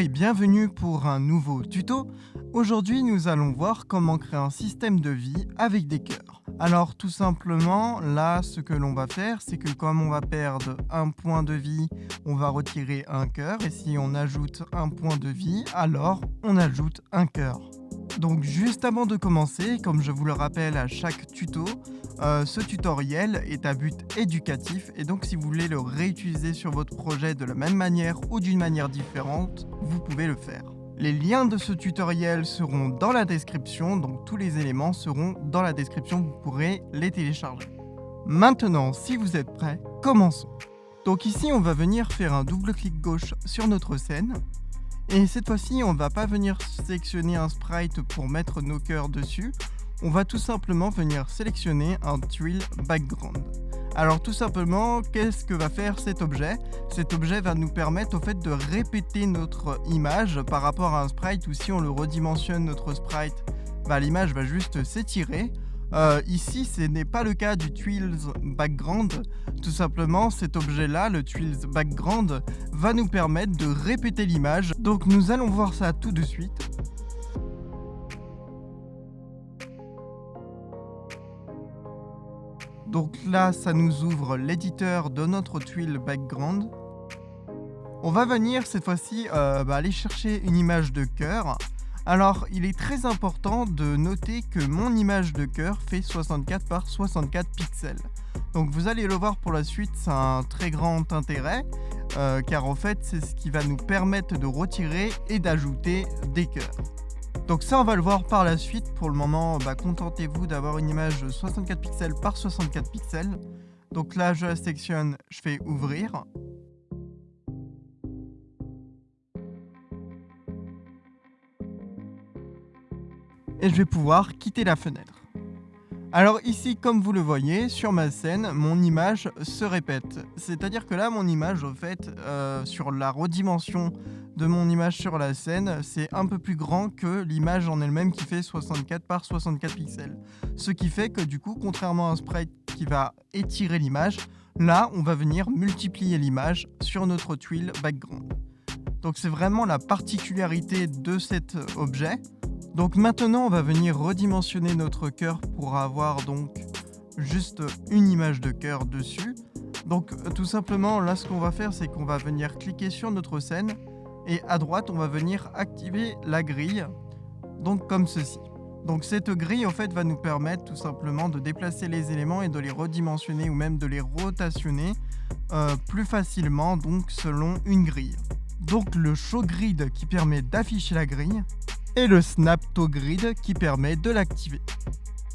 et bienvenue pour un nouveau tuto. Aujourd'hui, nous allons voir comment créer un système de vie avec des cœurs. Alors tout simplement, là, ce que l'on va faire, c'est que comme on va perdre un point de vie, on va retirer un cœur. Et si on ajoute un point de vie, alors on ajoute un cœur. Donc juste avant de commencer, comme je vous le rappelle à chaque tuto, ce tutoriel est à but éducatif et donc si vous voulez le réutiliser sur votre projet de la même manière ou d'une manière différente, vous pouvez le faire. Les liens de ce tutoriel seront dans la description, donc tous les éléments seront dans la description, vous pourrez les télécharger. Maintenant, si vous êtes prêts, commençons. Donc ici, on va venir faire un double clic gauche sur notre scène. Et cette fois-ci, on ne va pas venir sélectionner un sprite pour mettre nos cœurs dessus. On va tout simplement venir sélectionner un Twill Background. Alors tout simplement, qu'est-ce que va faire cet objet? Cet objet va nous permettre au fait de répéter notre image par rapport à un sprite, ou si on le redimensionne notre sprite, l'image va juste s'étirer. Ici, ce n'est pas le cas du Twills Background. Tout simplement, cet objet-là, le Twills Background, va nous permettre de répéter l'image. Donc nous allons voir ça tout de suite. Donc là, ça nous ouvre l'éditeur de notre Twill Background. On va venir cette fois-ci aller chercher une image de cœur. Alors, il est très important de noter que mon image de cœur fait 64 par 64 pixels. Donc vous allez le voir pour la suite, c'est un très grand intérêt, car en fait, c'est ce qui va nous permettre de retirer et d'ajouter des cœurs. Donc ça, on va le voir par la suite. Pour le moment, contentez-vous d'avoir une image de 64 pixels par 64 pixels. Donc là, je la sélectionne, je fais ouvrir. Et je vais pouvoir quitter la fenêtre. Alors ici, comme vous le voyez, sur ma scène, mon image se répète. C'est-à-dire que là, mon image, au fait, sur la redimension de mon image sur la scène, c'est un peu plus grand que l'image en elle-même qui fait 64 par 64 pixels. Ce qui fait que du coup, contrairement à un sprite qui va étirer l'image, là, on va venir multiplier l'image sur notre Twill Background. Donc c'est vraiment la particularité de cet objet. Donc maintenant, on va venir redimensionner notre cœur pour avoir donc juste une image de cœur dessus. Donc tout simplement, là ce qu'on va faire, c'est qu'on va venir cliquer sur notre scène et à droite, on va venir activer la grille, donc comme ceci. Donc cette grille en fait va nous permettre tout simplement de déplacer les éléments et de les redimensionner ou même de les rotationner plus facilement, donc selon une grille. Donc le show grid qui permet d'afficher la grille et le snap to grid qui permet de l'activer.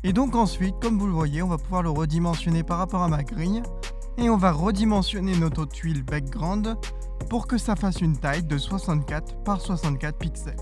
Et donc ensuite, comme vous le voyez, on va pouvoir le redimensionner par rapport à ma grille et on va redimensionner notre Twill Background pour que ça fasse une taille de 64 par 64 pixels.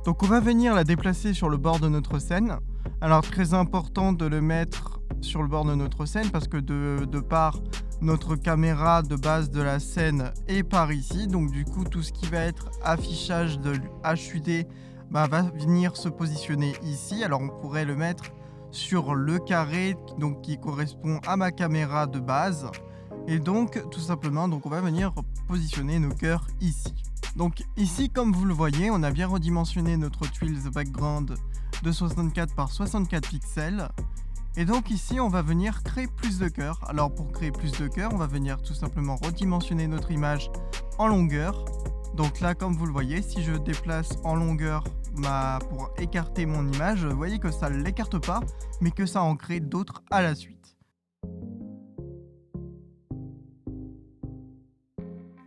Donc on va venir la déplacer sur le bord de notre scène. Alors très important de le mettre sur le bord de notre scène parce que de par notre caméra de base de la scène est par ici. Donc du coup tout ce qui va être affichage de HUD va venir se positionner ici. Alors on pourrait le mettre sur le carré donc, qui correspond à ma caméra de base. Et donc tout simplement on va venir positionner nos cœurs ici. Donc ici, comme vous le voyez, on a bien redimensionné notre Twills Background de 64 par 64 pixels. Et donc ici, on va venir créer plus de cœurs. Alors pour créer plus de cœurs, on va venir tout simplement redimensionner notre image en longueur. Donc là, comme vous le voyez, si je déplace en longueur pour écarter mon image, vous voyez que ça ne l'écarte pas, mais que ça en crée d'autres à la suite.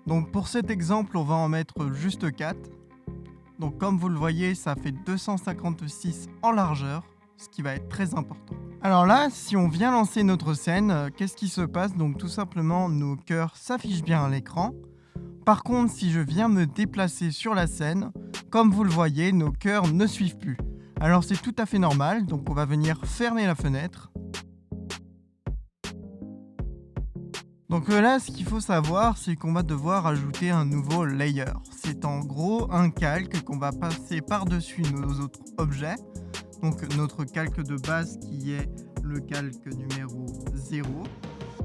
Donc pour cet exemple, on va en mettre juste 4. Donc comme vous le voyez, ça fait 256 en largeur, ce qui va être très important. Alors là, si on vient lancer notre scène, qu'est-ce qui se passe? Donc tout simplement, nos cœurs s'affichent bien à l'écran. Par contre, si je viens me déplacer sur la scène, comme vous le voyez, nos cœurs ne suivent plus. Alors c'est tout à fait normal, donc on va venir fermer la fenêtre. Donc là, ce qu'il faut savoir, c'est qu'on va devoir ajouter un nouveau layer. C'est en gros un calque qu'on va passer par-dessus nos autres objets. Donc notre calque de base qui est le calque numéro 0.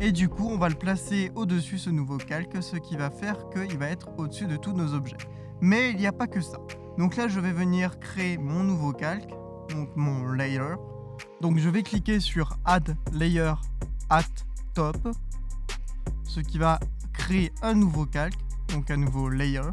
Et du coup, on va le placer au-dessus ce nouveau calque, ce qui va faire qu'il va être au-dessus de tous nos objets. Mais il n'y a pas que ça. Donc là, je vais venir créer mon nouveau calque, donc mon layer. Donc je vais cliquer sur Add Layer at Top, ce qui va créer un nouveau calque, donc un nouveau layer.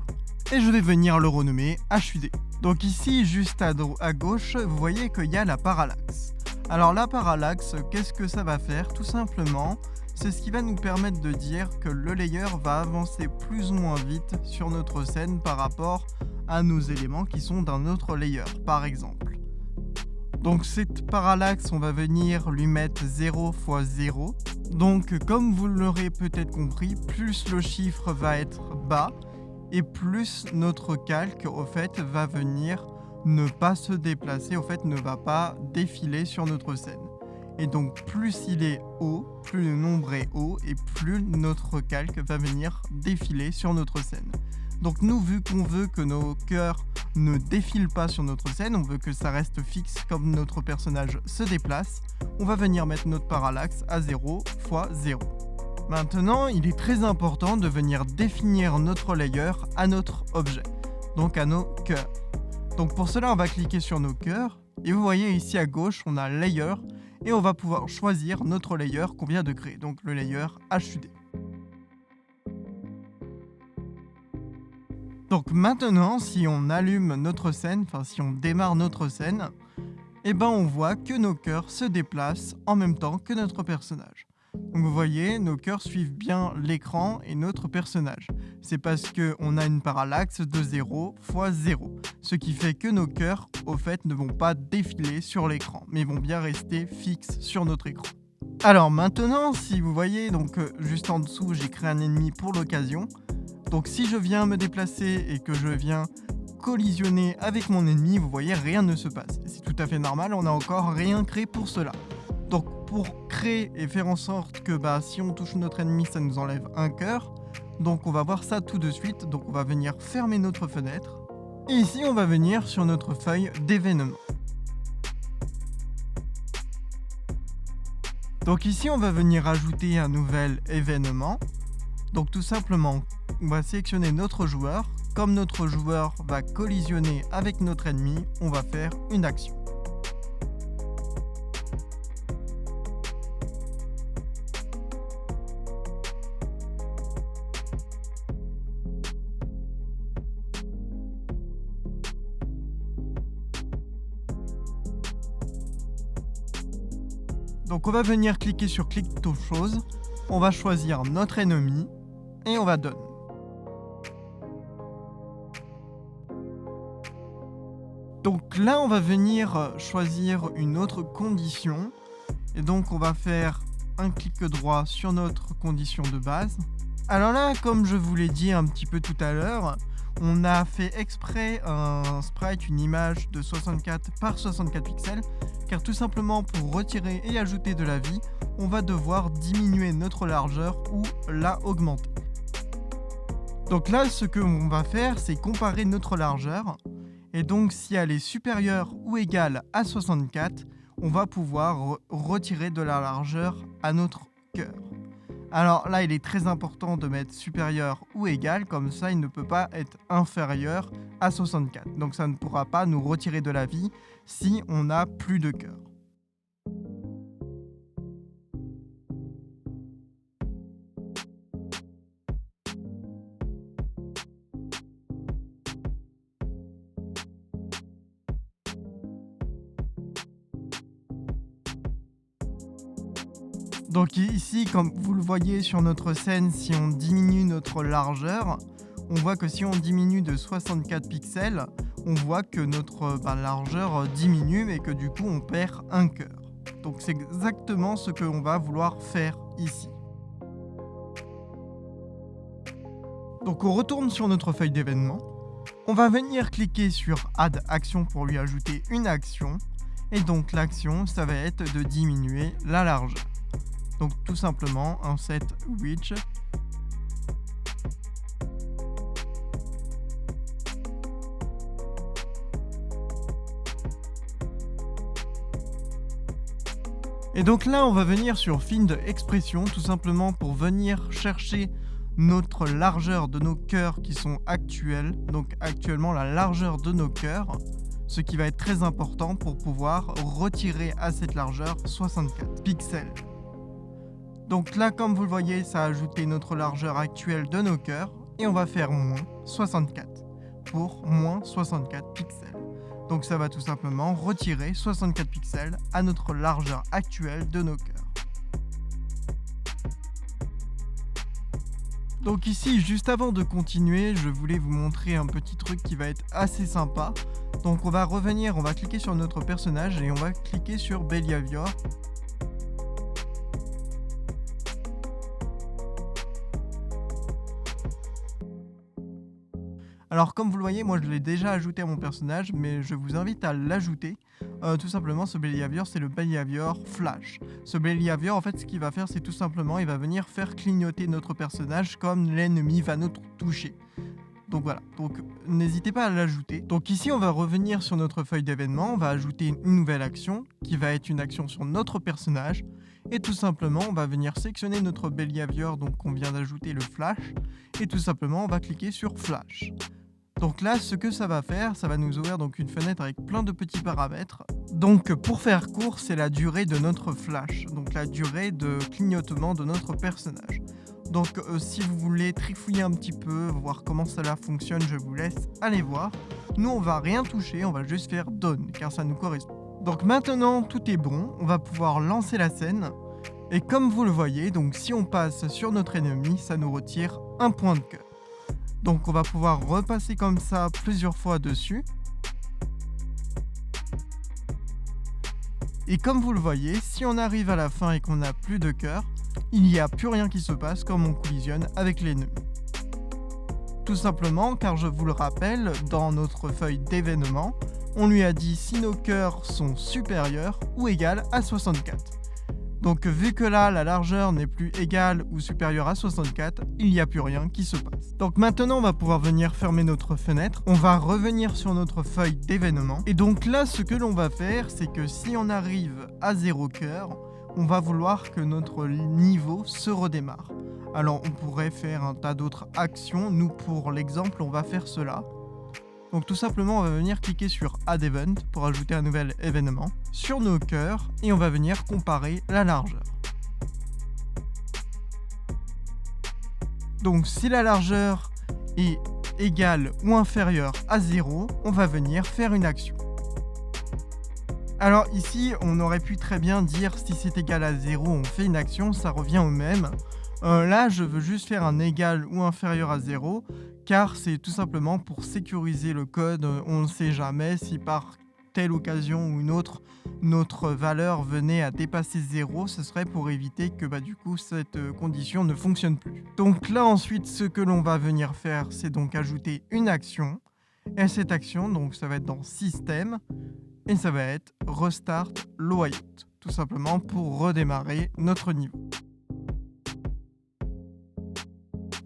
Et je vais venir le renommer HUD. Donc ici, juste à gauche, vous voyez qu'il y a la parallaxe. Alors la parallaxe, qu'est-ce que ça va faire? Tout simplement, c'est ce qui va nous permettre de dire que le layer va avancer plus ou moins vite sur notre scène par rapport à nos éléments qui sont d'un autre layer, par exemple. Donc cette parallaxe, on va venir lui mettre 0 x 0. Donc comme vous l'aurez peut-être compris, plus le chiffre va être bas et plus notre calque au fait va venir ne pas se déplacer, au fait ne va pas défiler sur notre scène. Et donc plus il est haut, plus le nombre est haut et plus notre calque va venir défiler sur notre scène. Donc nous, vu qu'on veut que nos cœurs ne défilent pas sur notre scène, on veut que ça reste fixe comme notre personnage se déplace, on va venir mettre notre parallaxe à 0 x 0. Maintenant, il est très important de venir définir notre layer à notre objet, donc à nos cœurs. Donc pour cela, on va cliquer sur nos cœurs et vous voyez ici à gauche, on a layer et on va pouvoir choisir notre layer qu'on vient de créer, donc le layer HUD. Donc maintenant, si on allume notre scène, enfin si on démarre notre scène, eh ben on voit que nos cœurs se déplacent en même temps que notre personnage. Donc vous voyez, nos cœurs suivent bien l'écran et notre personnage. C'est parce qu'on a une parallaxe de 0 x 0, ce qui fait que nos cœurs, au fait, ne vont pas défiler sur l'écran, mais vont bien rester fixes sur notre écran. Alors maintenant, si vous voyez, donc juste en dessous, j'ai créé un ennemi pour l'occasion. Donc si je viens me déplacer et que je viens collisionner avec mon ennemi, vous voyez, rien ne se passe. C'est tout à fait normal, on n'a encore rien créé pour cela. Donc pour créer et faire en sorte que si on touche notre ennemi, ça nous enlève un cœur. Donc on va voir ça tout de suite. Donc on va venir fermer notre fenêtre. Et ici, on va venir sur notre feuille d'événements. Donc ici, on va venir ajouter un nouvel événement. Donc tout simplement, on va sélectionner notre joueur. Comme notre joueur va collisionner avec notre ennemi, on va faire une action. Donc on va venir cliquer sur Click to Chose, on va choisir notre ennemi et on va Done. Donc là on va venir choisir une autre condition et donc on va faire un clic droit sur notre condition de base. Alors là, comme je vous l'ai dit un petit peu tout à l'heure, on a fait exprès un sprite, une image de 64 par 64 pixels, car tout simplement pour retirer et ajouter de la vie, on va devoir diminuer notre largeur ou la augmenter. Donc là, ce qu'on va faire, c'est comparer notre largeur, et donc si elle est supérieure ou égale à 64, on va pouvoir retirer de la largeur à notre cœur. Alors là, il est très important de mettre supérieur ou égal, comme ça il ne peut pas être inférieur à 64. Donc ça ne pourra pas nous retirer de la vie si on n'a plus de cœur. Donc ici, comme vous le voyez sur notre scène, si on diminue notre largeur, on voit que si on diminue de 64 pixels, on voit que notre largeur diminue et que du coup on perd un cœur. Donc c'est exactement ce qu'on va vouloir faire ici. Donc on retourne sur notre feuille d'événements. On va venir cliquer sur Add Action pour lui ajouter une action. Et donc l'action, ça va être de diminuer la largeur. Donc tout simplement un set width. Et donc là, on va venir sur Find Expression, tout simplement pour venir chercher notre largeur de nos cœurs qui sont actuels, donc actuellement la largeur de nos cœurs, ce qui va être très important pour pouvoir retirer à cette largeur 64 pixels. Donc là, comme vous le voyez, ça a ajouté notre largeur actuelle de nos cœurs et on va faire moins 64 pour moins 64 pixels. Donc ça va tout simplement retirer 64 pixels à notre largeur actuelle de nos cœurs. Donc ici, juste avant de continuer, je voulais vous montrer un petit truc qui va être assez sympa. Donc on va revenir, on va cliquer sur notre personnage et on va cliquer sur Behavior. Alors comme vous le voyez, moi je l'ai déjà ajouté à mon personnage, mais je vous invite à l'ajouter. Tout simplement, ce Behavior, c'est le Behavior Flash. Ce Behavior, en fait, ce qu'il va faire, c'est tout simplement, il va venir faire clignoter notre personnage comme l'ennemi va nous toucher. Donc voilà, donc n'hésitez pas à l'ajouter. Donc ici, on va revenir sur notre feuille d'événements, on va ajouter une nouvelle action qui va être une action sur notre personnage. Et tout simplement, on va venir sélectionner notre Behavior, donc on vient d'ajouter le Flash. Et tout simplement, on va cliquer sur Flash. Donc là, ce que ça va faire, ça va nous ouvrir donc une fenêtre avec plein de petits paramètres. Donc pour faire court, c'est la durée de notre flash, donc la durée de clignotement de notre personnage. Donc si vous voulez trifouiller un petit peu, voir comment cela fonctionne, je vous laisse aller voir. Nous, on va rien toucher, on va juste faire done, car ça nous correspond. Donc maintenant, tout est bon, on va pouvoir lancer la scène. Et comme vous le voyez, donc si on passe sur notre ennemi, ça nous retire un point de cœur. Donc on va pouvoir repasser comme ça plusieurs fois dessus. Et comme vous le voyez, si on arrive à la fin et qu'on n'a plus de cœur, il n'y a plus rien qui se passe comme on collisionne avec l'ennemi. Tout simplement car je vous le rappelle, dans notre feuille d'événements, on lui a dit si nos cœurs sont supérieurs ou égales à 64. Donc vu que là, la largeur n'est plus égale ou supérieure à 64, il n'y a plus rien qui se passe. Donc maintenant, on va pouvoir venir fermer notre fenêtre. On va revenir sur notre feuille d'événements. Et donc là, ce que l'on va faire, c'est que si on arrive à 0 cœur, on va vouloir que notre niveau se redémarre. Alors on pourrait faire un tas d'autres actions. Nous, pour l'exemple, on va faire cela. Donc tout simplement, on va venir cliquer sur Add Event pour ajouter un nouvel événement sur nos cœurs et on va venir comparer la largeur. Donc si la largeur est égale ou inférieure à 0, on va venir faire une action. Alors ici, on aurait pu très bien dire si c'est égal à 0, on fait une action, ça revient au même. Là, je veux juste faire un égal ou inférieur à 0, car c'est tout simplement pour sécuriser le code. On ne sait jamais si par telle occasion ou une autre, notre valeur venait à dépasser 0, ce serait pour éviter que du coup cette condition ne fonctionne plus. Donc là ensuite, ce que l'on va venir faire, c'est donc ajouter une action. Et cette action, donc ça va être dans Système, et ça va être Restart Loadout, tout simplement pour redémarrer notre niveau.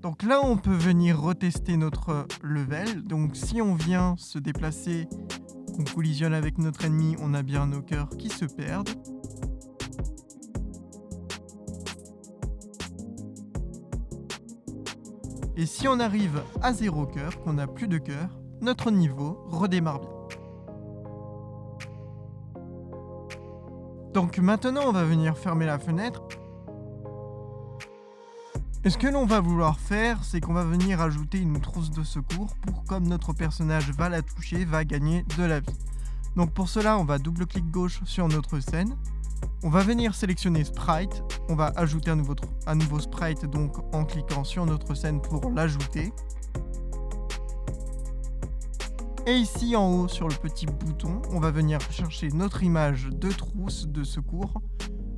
Donc là, on peut venir retester notre level. Donc si on vient se déplacer, on collisionne avec notre ennemi, on a bien nos cœurs qui se perdent. Et si on arrive à 0 cœur, qu'on n'a plus de cœur, notre niveau redémarre bien. Donc maintenant, on va venir fermer la fenêtre. Et ce que l'on va vouloir faire, c'est qu'on va venir ajouter une trousse de secours pour, comme notre personnage va la toucher, va gagner de la vie. Donc pour cela, on va double-clic gauche sur notre scène. On va venir sélectionner Sprite. On va ajouter un nouveau Sprite donc en cliquant sur notre scène pour l'ajouter. Et ici en haut sur le petit bouton, on va venir chercher notre image de trousse de secours.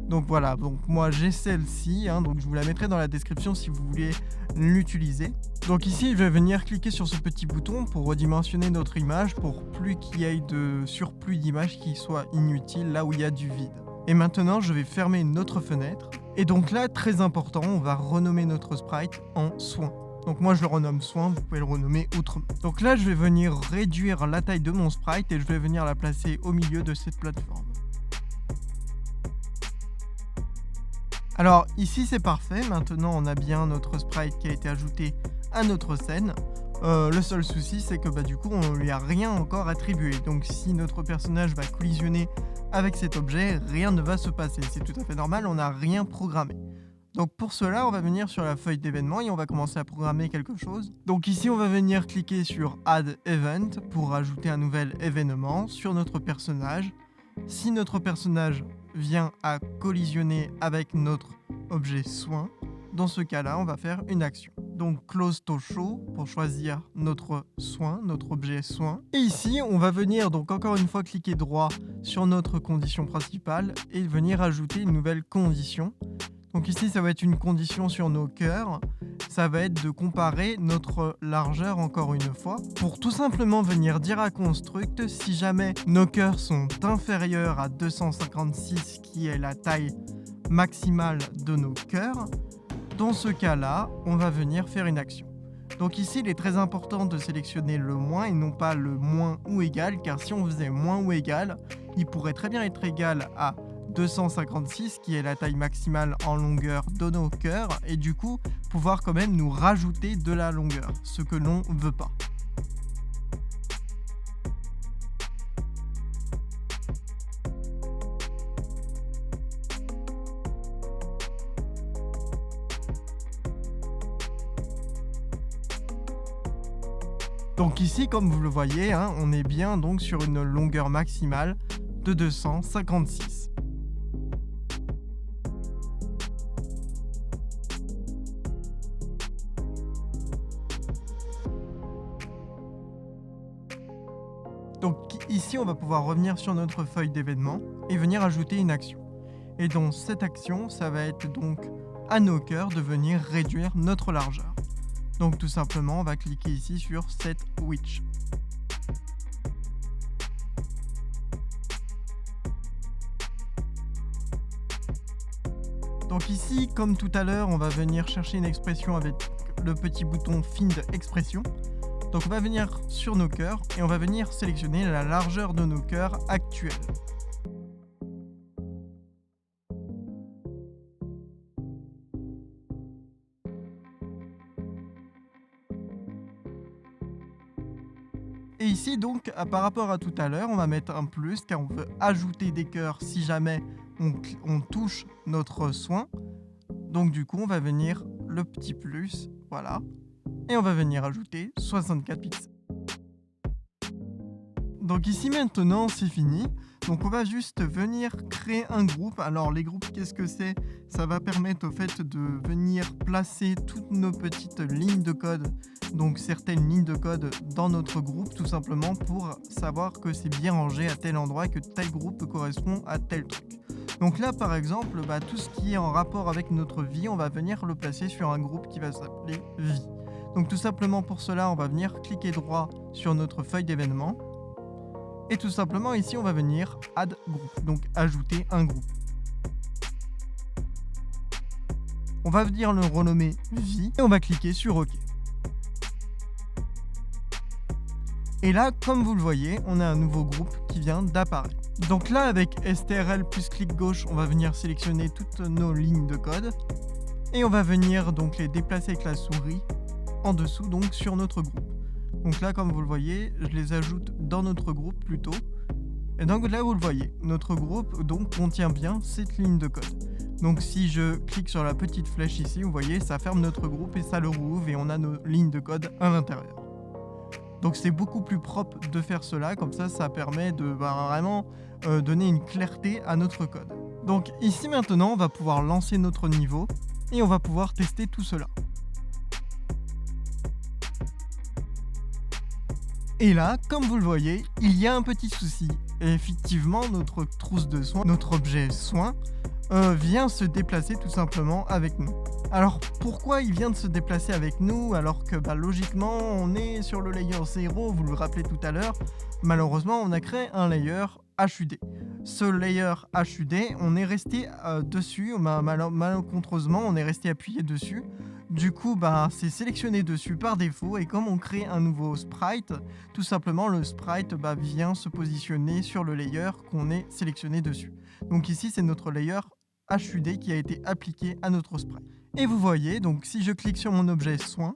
Donc voilà, donc moi j'ai celle-ci, donc je vous la mettrai dans la description si vous voulez l'utiliser. Donc ici, je vais venir cliquer sur ce petit bouton pour redimensionner notre image pour plus qu'il y ait de surplus d'images qui soit inutile là où il y a du vide. Et maintenant, je vais fermer notre fenêtre. Et donc là, très important, on va renommer notre sprite en soin. Donc moi je le renomme soin, vous pouvez le renommer autrement. Donc là, je vais venir réduire la taille de mon sprite et je vais venir la placer au milieu de cette plateforme. Alors ici c'est parfait, maintenant on a bien notre sprite qui a été ajouté à notre scène. Le seul souci c'est que du coup on lui a rien encore attribué. Donc si notre personnage va collisionner avec cet objet, rien ne va se passer. C'est tout à fait normal, on n'a rien programmé. Donc pour cela, on va venir sur la feuille d'événements et on va commencer à programmer quelque chose. Donc ici, on va venir cliquer sur Add Event pour ajouter un nouvel événement sur notre personnage. Si notre personnage vient à collisionner avec notre objet soin, dans ce cas-là, on va faire une action. Donc Close to Show pour choisir notre soin, notre objet soin. Et ici, on va venir donc encore une fois cliquer droit sur notre condition principale et venir ajouter une nouvelle condition. Donc ici, ça va être une condition sur nos cœurs. Ça va être de comparer notre largeur encore une fois pour tout simplement venir dire à Construct si jamais nos cœurs sont inférieurs à 256 qui est la taille maximale de nos cœurs. Dans ce cas-là, on va venir faire une action. Donc ici, il est très important de sélectionner le moins et non pas le moins ou égal, car si on faisait moins ou égal, il pourrait très bien être égal à 256 qui est la taille maximale en longueur de nos cœurs et du coup pouvoir quand même nous rajouter de la longueur, ce que l'on veut pas. Donc ici, comme vous le voyez, on est bien donc sur une longueur maximale de 256. Donc ici, on va pouvoir revenir sur notre feuille d'événements et venir ajouter une action. Et dans cette action, ça va être donc à nos cœurs de venir réduire notre largeur. Donc tout simplement, on va cliquer ici sur Set Width. Donc ici, comme tout à l'heure, on va venir chercher une expression avec le petit bouton Find Expression. Donc on va venir sur nos cœurs et on va venir sélectionner la largeur de nos cœurs actuels. Et ici donc, par rapport à tout à l'heure, on va mettre un plus car on veut ajouter des cœurs si jamais on touche notre soin. Donc du coup, on va venir le petit plus, voilà. Et on va venir ajouter 64 pixels. Donc ici maintenant, c'est fini. Donc on va juste venir créer un groupe. Alors les groupes, qu'est-ce que c'est? Ça va permettre au fait de venir placer toutes nos petites lignes de code, donc certaines lignes de code dans notre groupe, tout simplement pour savoir que c'est bien rangé à tel endroit et que tel groupe correspond à tel truc. Donc là par exemple, tout ce qui est en rapport avec notre vie, on va venir le placer sur un groupe qui va s'appeler vie. Donc tout simplement pour cela, on va venir cliquer droit sur notre feuille d'événements. Et tout simplement ici on va venir add group, donc ajouter un groupe. On va venir le renommer vie et on va cliquer sur OK. Et là, comme vous le voyez, on a un nouveau groupe qui vient d'apparaître. Donc là, avec STRL plus clic gauche, on va venir sélectionner toutes nos lignes de code et on va venir donc les déplacer avec la souris en dessous, donc sur notre groupe. Donc là, comme vous le voyez, je les ajoute dans notre groupe plutôt. Et donc là, vous le voyez, notre groupe donc contient bien cette ligne de code. Donc si je clique sur la petite flèche ici, vous voyez, ça ferme notre groupe et ça le rouvre et on a nos lignes de code à l'intérieur. Donc c'est beaucoup plus propre de faire cela, comme ça permet de vraiment donner une clarté à notre code. Donc ici maintenant, on va pouvoir lancer notre niveau et on va pouvoir tester tout cela. Et là, comme vous le voyez, il y a un petit souci. Et effectivement, notre trousse de soins, notre objet soin, vient se déplacer tout simplement avec nous. Alors pourquoi il vient de se déplacer avec nous alors que logiquement on est sur le layer 0, vous le rappelez tout à l'heure, malheureusement on a créé un layer HUD. Ce layer HUD, on est resté dessus, malencontreusement on est resté appuyé dessus. Du coup, c'est sélectionné dessus par défaut et comme on crée un nouveau sprite, tout simplement le sprite vient se positionner sur le layer qu'on est sélectionné dessus. Donc ici, c'est notre layer HUD qui a été appliqué à notre spray. Et vous voyez, donc si je clique sur mon objet soin,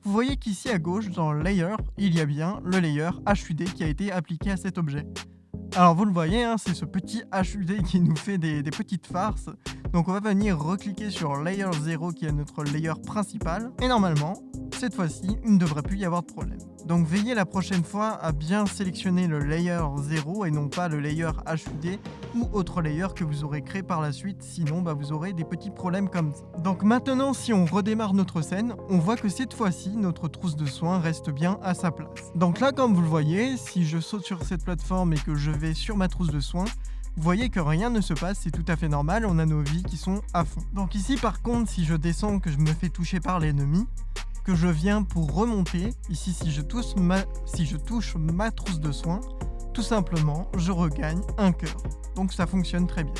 vous voyez qu'ici à gauche dans Layer, il y a bien le layer HUD qui a été appliqué à cet objet. Alors vous le voyez, hein, c'est ce petit HUD qui nous fait des petites farces. Donc on va venir recliquer sur Layer 0 qui est notre layer principal. Et normalement, cette fois-ci, il ne devrait plus y avoir de problème. Donc veillez la prochaine fois à bien sélectionner le layer 0 et non pas le layer HUD ou autre layer que vous aurez créé par la suite, sinon vous aurez des petits problèmes comme ça. Donc maintenant, si on redémarre notre scène, on voit que cette fois-ci, notre trousse de soins reste bien à sa place. Donc là, comme vous le voyez, si je saute sur cette plateforme et que je vais sur ma trousse de soins, vous voyez que rien ne se passe, c'est tout à fait normal, on a nos vies qui sont à fond. Donc ici par contre, si je descends, que je me fais toucher par l'ennemi, que je viens pour remonter, ici si je touche ma trousse de soins, tout simplement je regagne un cœur. Donc ça fonctionne très bien.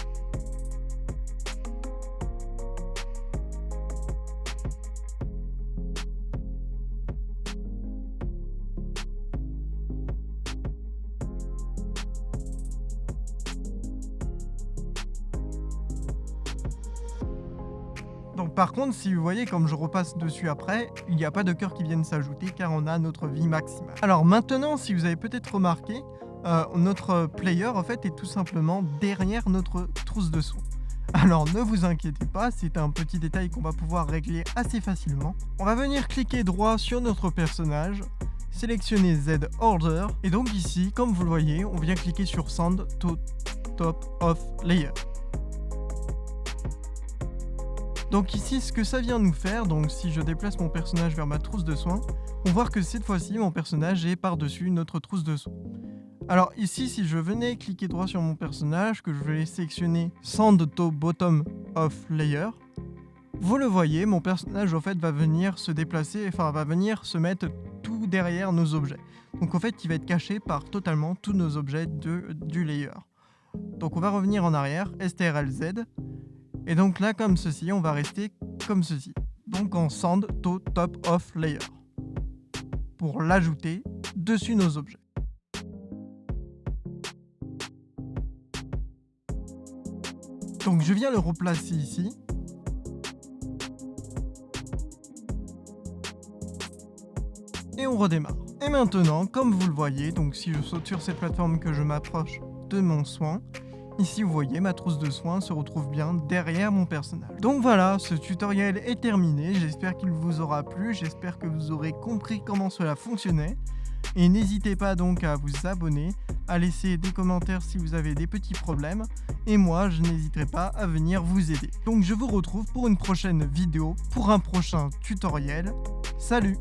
Donc par contre, si vous voyez, comme je repasse dessus après, il n'y a pas de cœurs qui viennent s'ajouter car on a notre vie maximale. Alors maintenant, si vous avez peut-être remarqué, notre player en fait est tout simplement derrière notre trousse de soins. Alors ne vous inquiétez pas, c'est un petit détail qu'on va pouvoir régler assez facilement. On va venir cliquer droit sur notre personnage, sélectionner Z Order, et donc ici, comme vous le voyez, on vient cliquer sur Send to Top of Layer. Donc ici, ce que ça vient nous faire, donc si je déplace mon personnage vers ma trousse de soins, on voit que cette fois-ci, mon personnage est par-dessus notre trousse de soins. Alors ici, si je venais cliquer droit sur mon personnage, que je vais sélectionner Send to Bottom of Layer, vous le voyez, mon personnage en fait va venir se déplacer, va venir se mettre tout derrière nos objets. Donc en fait, il va être caché par totalement tous nos objets du layer. Donc on va revenir en arrière, STRL-Z, et donc là, comme ceci, on va rester comme ceci. Donc en Send to Top of Layer. Pour l'ajouter dessus nos objets. Donc je viens le replacer ici. Et on redémarre. Et maintenant, comme vous le voyez, donc si je saute sur cette plateforme que je m'approche de mon soin, ici, vous voyez, ma trousse de soins se retrouve bien derrière mon personnage. Donc voilà, ce tutoriel est terminé. J'espère qu'il vous aura plu. J'espère que vous aurez compris comment cela fonctionnait. Et n'hésitez pas donc à vous abonner, à laisser des commentaires si vous avez des petits problèmes. Et moi, je n'hésiterai pas à venir vous aider. Donc je vous retrouve pour une prochaine vidéo, pour un prochain tutoriel. Salut!